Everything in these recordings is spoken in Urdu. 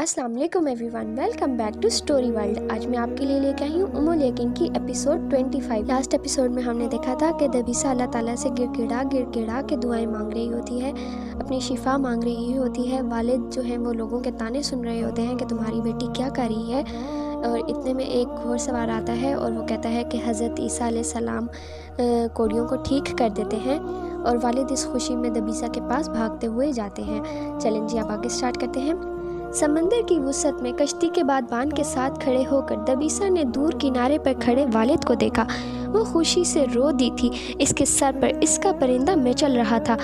السلام علیکم everyone, welcome back to story world. آج میں آپ کے لیے لے کے آئی ہوں ام الیقین کی ایپیسوڈ 25۔ لاسٹ ایپیسوڈ میں ہم نے دیکھا تھا کہ دبیسہ اللہ تعالیٰ سے گڑ گڑا کے دعائیں مانگ رہی ہوتی ہے، اپنی شفا مانگ رہی ہوتی ہے۔ والد جو ہیں وہ لوگوں کے تانے سن رہے ہوتے ہیں کہ تمہاری بیٹی کیا کر رہی ہے، اور اتنے میں ایک گھوڑ سوار آتا ہے اور وہ کہتا ہے کہ حضرت عیسیٰ علیہ السلام کوڑیوں کو ٹھیک کر دیتے ہیں، اور والد اس خوشی میں دبیسہ کے پاس بھاگتے ہوئے جاتے ہیں۔ چلیں جی اب آگے اسٹارٹ کرتے ہیں۔ سمندر کی وسعت میں کشتی کے بادبان کے ساتھ کھڑے ہو کر دبیسہ نے دور کنارے پر کھڑے والد کو دیکھا۔ وہ خوشی سے رو دی تھی۔ اس کے سر پر اس کا پرندہ مچل رہا تھا،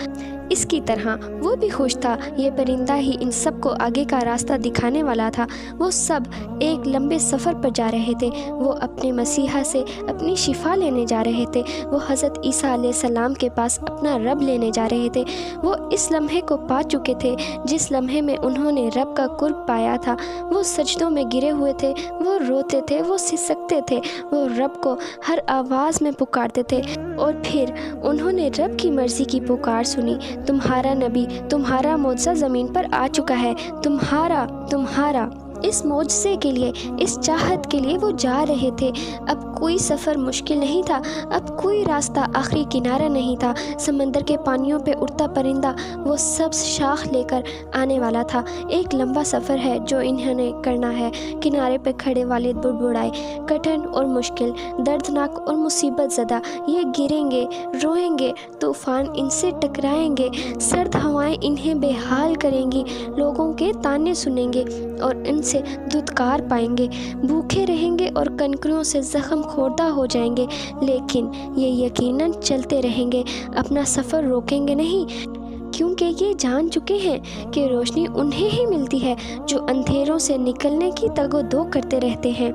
اس کی طرح وہ بھی خوش تھا۔ یہ پرندہ ہی ان سب کو آگے کا راستہ دکھانے والا تھا۔ وہ سب ایک لمبے سفر پر جا رہے تھے۔ وہ اپنے مسیحا سے اپنی شفا لینے جا رہے تھے۔ وہ حضرت عیسیٰ علیہ السلام کے پاس اپنا رب لینے جا رہے تھے۔ وہ اس لمحے کو پا چکے تھے جس لمحے میں انہوں نے رب کا قرب پایا تھا۔ وہ سجدوں میں گرے ہوئے تھے، وہ روتے تھے، وہ سسکتے تھے، وہ رب کو ہر آواز میں پکارتے تھے، اور پھر انہوں نے رب کی مرضی کی پکار سنی۔ تمہارا نبی، تمہارا معجزہ زمین پر آ چکا ہے، تمہارا اس معجزے کے لیے، اس چاہت کے لیے وہ جا رہے تھے۔ اب کوئی سفر مشکل نہیں تھا، اب کوئی راستہ آخری کنارہ نہیں تھا۔ سمندر کے پانیوں پہ اڑتا پرندہ وہ سبز شاخ لے کر آنے والا تھا۔ ایک لمبا سفر ہے جو انہوں نے کرنا ہے۔ کنارے پہ کھڑے والد بڑبڑائے، کٹھن اور مشکل، دردناک اور مصیبت زدہ۔ یہ گریں گے، روئیں گے، طوفان ان سے ٹکرائیں گے، سرد ہوائیں انہیں بے حال کریں گی، لوگوں کے تانے سنیں گے اور ان سے دھتکار پائیں گے، بھوکے رہیں گے اور کنکریوں سے زخم خوردہ ہو جائیں گے، لیکن یہ یقیناً چلتے رہیں گے، اپنا سفر روکیں گے نہیں، کیونکہ یہ جان چکے ہیں کہ روشنی انہیں ہی ملتی ہے جو اندھیروں سے نکلنے کی تگ و دو کرتے رہتے ہیں۔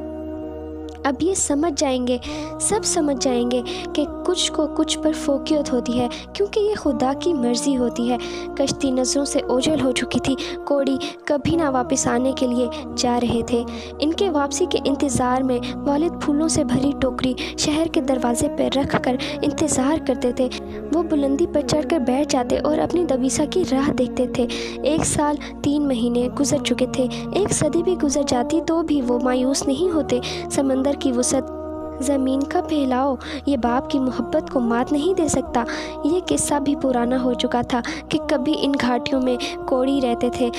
اب یہ سمجھ جائیں گے، سب سمجھ جائیں گے کہ کچھ کو کچھ پر فوقیت ہوتی ہے، کیونکہ یہ خدا کی مرضی ہوتی ہے۔ کشتی نظروں سے اوجھل ہو چکی تھی۔ کوڑی کبھی نہ واپس آنے کے لیے جا رہے تھے۔ ان کے واپسی کے انتظار میں والد پھولوں سے بھری ٹوکری شہر کے دروازے پہ رکھ کر انتظار کرتے تھے۔ وہ بلندی پر چڑھ کر بیٹھ جاتے اور اپنی دبیسہ کی راہ دیکھتے تھے۔ 1 سال 3 مہینے گزر چکے تھے، 1 صدی بھی گزر جاتی تو بھی وہ مایوس نہیں ہوتے۔ سمندر کی وسعت، زمین کا پھیلاؤ یہ باپ کی محبت کو مات نہیں دے سکتا۔ یہ قصہ بھی پرانا ہو چکا تھا کہ کبھی ان گھاٹیوں میں کوڑی رہتے تھے،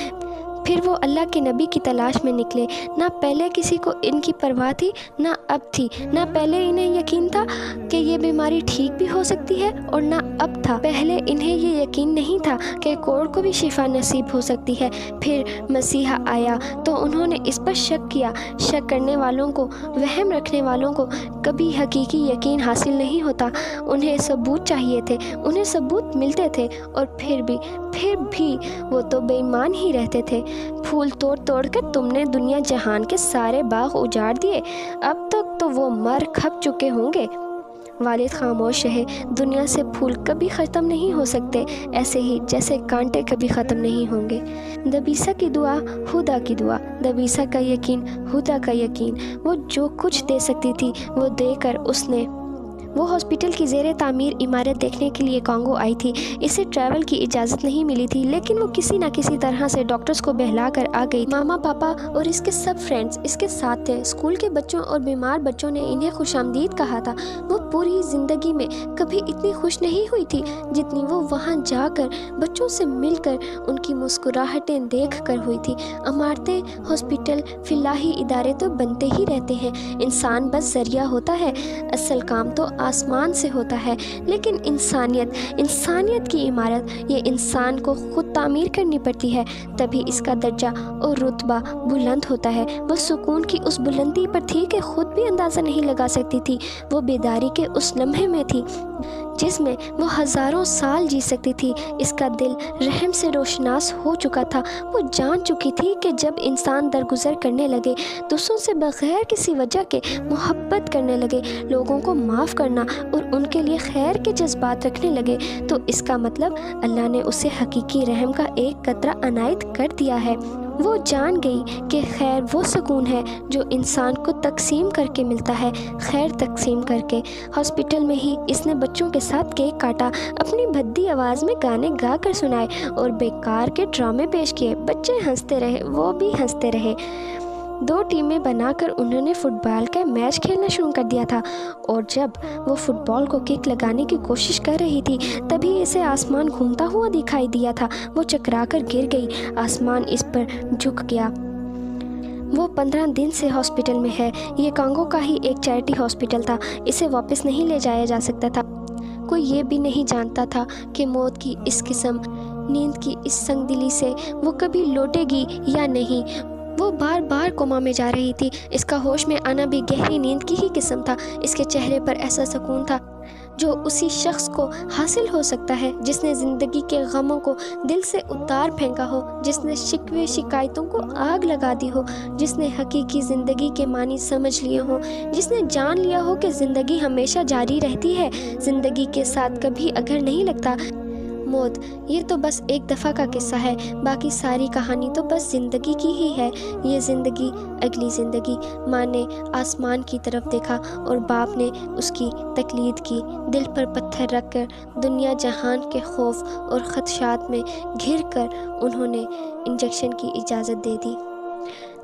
پھر وہ اللہ کے نبی کی تلاش میں نکلے۔ نہ پہلے کسی کو ان کی پرواہ تھی، نہ اب تھی۔ نہ پہلے انہیں یقین تھا کہ یہ بیماری ٹھیک بھی ہو سکتی ہے، اور نہ اب تھا۔ پہلے انہیں یہ یقین نہیں تھا کہ کوڑ کو بھی شفا نصیب ہو سکتی ہے۔ پھر مسیحا آیا تو انہوں نے اس پر شک کیا۔ شک کرنے والوں کو، وہم رکھنے والوں کو کبھی حقیقی یقین حاصل نہیں ہوتا۔ انہیں ثبوت چاہیے تھے، انہیں ثبوت ملتے تھے، اور پھر بھی وہ تو بے ایمان ہی رہتے تھے۔ پھول توڑ کر تم نے دنیا جہان کے سارے باغ اجاڑ دیے، اب تک تو وہ مر کھپ چکے ہوں گے۔ والد خاموش رہے۔ دنیا سے پھول کبھی ختم نہیں ہو سکتے، ایسے ہی جیسے کانٹے کبھی ختم نہیں ہوں گے۔ دبیسہ کی دعا، خدا کی دعا، دبیسہ کا یقین، خدا کا یقین۔ وہ جو کچھ دے سکتی تھی وہ دے کر وہ ہاسپٹل کی زیر تعمیر عمارت دیکھنے کے لیے کانگو آئی تھی۔ اسے ٹریول کی اجازت نہیں ملی تھی، لیکن وہ کسی نہ کسی طرح سے ڈاکٹرز کو بہلا کر آ گئی۔ ماما، پاپا اور اس کے سب فرینڈز اس کے ساتھ تھے۔ اسکول کے بچوں اور بیمار بچوں نے انہیں خوش آمدید کہا تھا۔ وہ پوری زندگی میں کبھی اتنی خوش نہیں ہوئی تھی جتنی وہ وہاں جا کر، بچوں سے مل کر، ان کی مسکراہٹیں دیکھ کر ہوئی تھی۔ عمارتیں، ہاسپٹل، فلاحی ادارے تو بنتے ہی رہتے ہیں، انسان بس ذریعہ ہوتا ہے، اصل کام تو آسمان سے ہوتا ہے۔ لیکن انسانیت کی عمارت، یہ انسان کو خود تعمیر کرنی پڑتی ہے، تبھی اس کا درجہ اور رتبہ بلند ہوتا ہے۔ وہ سکون کی اس بلندی پر تھی کہ خود بھی اندازہ نہیں لگا سکتی تھی۔ وہ بیداری کے اس لمحے میں تھی جس میں وہ ہزاروں سال جی سکتی تھی۔ اس کا دل رحم سے روشناس ہو چکا تھا۔ وہ جان چکی تھی کہ جب انسان درگزر کرنے لگے، دوسروں سے بغیر کسی وجہ کے محبت کرنے لگے، لوگوں کو معاف کرنا اور ان کے لیے خیر کے جذبات رکھنے لگے، تو اس کا مطلب اللہ نے اسے حقیقی رحم کا ایک قطرہ عنایت کر دیا ہے۔ وہ جان گئی کہ خیر وہ سکون ہے جو انسان کو تقسیم کر کے ملتا ہے، خیر تقسیم کر کے۔ ہاسپٹل میں ہی اس نے بچوں کے ساتھ کیک کاٹا، اپنی بھدی آواز میں گانے گا کر سنائے اور بیکار کے ڈرامے پیش کیے۔ بچے ہنستے رہے، وہ بھی ہنستے رہے۔ 2 ٹیمیں بنا کر انہوں نے فٹ بال کا میچ کھیلنا شروع کر دیا تھا، اور جب وہ فٹ بال کو کک لگانے کی کوشش کر رہی تھی تبھی اسے آسمان گھومتا ہوا دکھائی دیا تھا۔ وہ چکرا کر گر گئی، آسمان اس پر جھک گیا۔ وہ 15 دن سے ہاسپٹل میں ہے۔ یہ کانگو کا ہی ایک چیریٹی ہاسپٹل تھا، اسے واپس نہیں لے جایا جا سکتا تھا۔ کوئی یہ بھی نہیں جانتا تھا کہ موت کی اس قسم، نیند کی اس سنگ دلی سے وہ کبھی لوٹے گی یا نہیں۔ وہ بار بار کوما میں جا رہی تھی۔ اس کا ہوش میں آنا بھی گہری نیند کی ہی قسم تھا۔ اس کے چہرے پر ایسا سکون تھا جو اسی شخص کو حاصل ہو سکتا ہے جس نے زندگی کے غموں کو دل سے اتار پھینکا ہو، جس نے شکوے شکایتوں کو آگ لگا دی ہو، جس نے حقیقی زندگی کے معنی سمجھ لیے ہوں، جس نے جان لیا ہو کہ زندگی ہمیشہ جاری رہتی ہے، زندگی کے ساتھ کبھی اگر نہیں لگتا۔ موت یہ تو بس ایک دفعہ کا قصہ ہے، باقی ساری کہانی تو بس زندگی کی ہی ہے۔ یہ زندگی، اگلی زندگی۔ ماں نے آسمان کی طرف دیکھا اور باپ نے اس کی تقلید کی۔ دل پر پتھر رکھ کر، دنیا جہان کے خوف اور خدشات میں گھر کر انہوں نے انجیکشن کی اجازت دے دی۔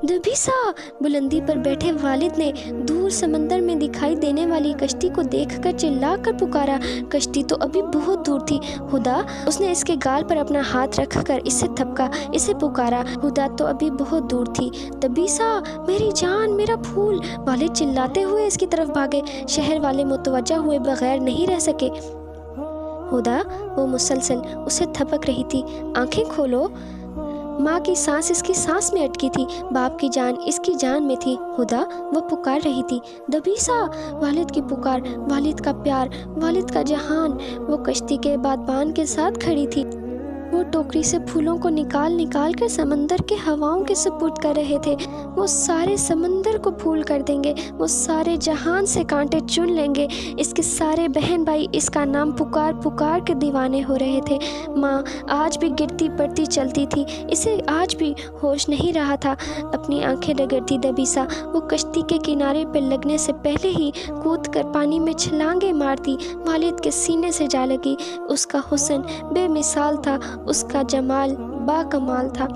دبیسا! بلندی پر بیٹھے والد نے دور سمندر میں دکھائی دینے والی کشتی کو دیکھ کر چلا کر پکارا۔ کشتی تو ابھی بہت دور تھی۔ خدا! اس نے اس کے گال پر اپنا ہاتھ رکھ کر اسے تھپکا، اسے پکارا۔ خدا تو ابھی بہت دور تھی۔ دبیسا! میری جان، میرا پھول! والد چلاتے ہوئے اس کی طرف بھاگے۔ شہر والے متوجہ ہوئے بغیر نہیں رہ سکے۔ خدا! وہ مسلسل اسے تھپک رہی تھی۔ آنکھیں کھولو! ماں کی سانس اس کی سانس میں اٹکی تھی، باپ کی جان اس کی جان میں تھی۔ خدا! وہ پکار رہی تھی۔ دبیسا! والد کی پکار، والد کا پیار، والد کا جہان۔ وہ کشتی کے بادبان کے ساتھ کھڑی تھی۔ وہ ٹوکری سے پھولوں کو نکال نکال کر سمندر کے ہواؤں کے سپرد کر رہے تھے۔ وہ سارے سمندر کو پھول کر دیں گے، وہ سارے جہان سے کانٹے چن لیں گے۔ اس کے سارے بہن بھائی اس کا نام پکار پکار کے دیوانے ہو رہے تھے۔ ماں آج بھی گرتی پڑتی چلتی تھی، اسے آج بھی ہوش نہیں رہا تھا۔ اپنی آنکھیں رگڑتی دبیسا وہ کشتی کے کنارے پہ لگنے سے پہلے ہی کود کر پانی میں چھلانگیں مارتی والد کے سینے سے جا لگی۔ اس کا حسن بے مثال تھا، اس کا جمال با کمال تھا۔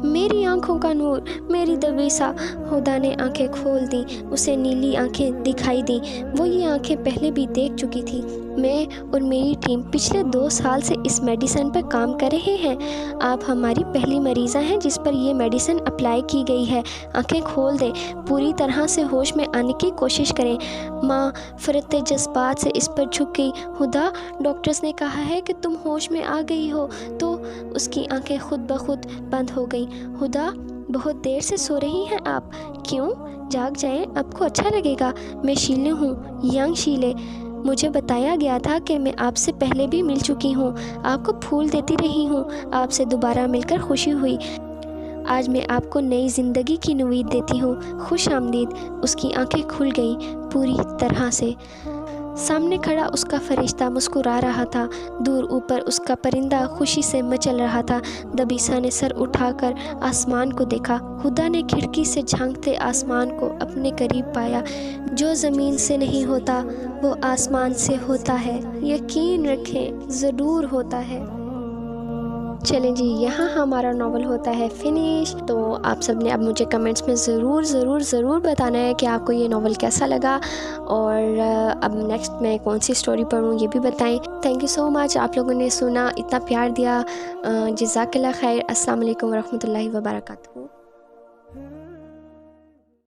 میری آنکھوں کا نور، میری دبیسا! خدا نے آنکھیں کھول دیں، اسے نیلی آنکھیں دکھائی دیں۔ وہ یہ آنکھیں پہلے بھی دیکھ چکی تھی۔ میں اور میری ٹیم پچھلے 2 سال سے اس میڈیسن پر کام کر رہے ہیں۔ آپ ہماری پہلی مریضہ ہیں جس پر یہ میڈیسن اپلائی کی گئی ہے۔ آنکھیں کھول دیں، پوری طرح سے ہوش میں آنے کی کوشش کریں۔ ماں فرتے جذبات سے اس پر جھک گئی۔ خدا! ڈاکٹرز نے کہا ہے کہ تم ہوش میں آ گئی ہو۔ تو اس کی آنکھیں خود بخود بند ہو گئیں۔ خدا! بہت دیر سے سو رہی ہیں آپ۔ کیوں؟ جاگ جائیں، آپ کو اچھا لگے گا۔ میں شیلے ہوں، ینگ شیلے۔ مجھے بتایا گیا تھا کہ میں آپ سے پہلے بھی مل چکی ہوں، آپ کو پھول دیتی رہی ہوں۔ آپ سے دوبارہ مل کر خوشی ہوئی۔ آج میں آپ کو نئی زندگی کی نوید دیتی ہوں۔ خوش آمدید۔ اس کی آنکھیں کھل گئیں پوری طرح سے۔ سامنے کھڑا اس کا فرشتہ مسکرا رہا تھا، دور اوپر اس کا پرندہ خوشی سے مچل رہا تھا۔ دبیسا نے سر اٹھا کر آسمان کو دیکھا۔ خدا نے کھڑکی سے جھانکتے آسمان کو اپنے قریب پایا۔ جو زمین سے نہیں ہوتا وہ آسمان سے ہوتا ہے، یقین رکھیں ضرور ہوتا ہے۔ چلیں جی، یہاں ہمارا ناول ہوتا ہے فنش۔ تو آپ سب نے اب مجھے کمنٹس میں ضرور ضرور ضرور بتانا ہے کہ آپ کو یہ ناول کیسا لگا، اور اب نیکسٹ میں کون سی سٹوری پڑھوں یہ بھی بتائیں۔ تھینک یو سو مچ، آپ لوگوں نے سنا، اتنا پیار دیا، جزاک اللہ خیر۔ السلام علیکم ورحمۃ اللہ وبرکاتہ۔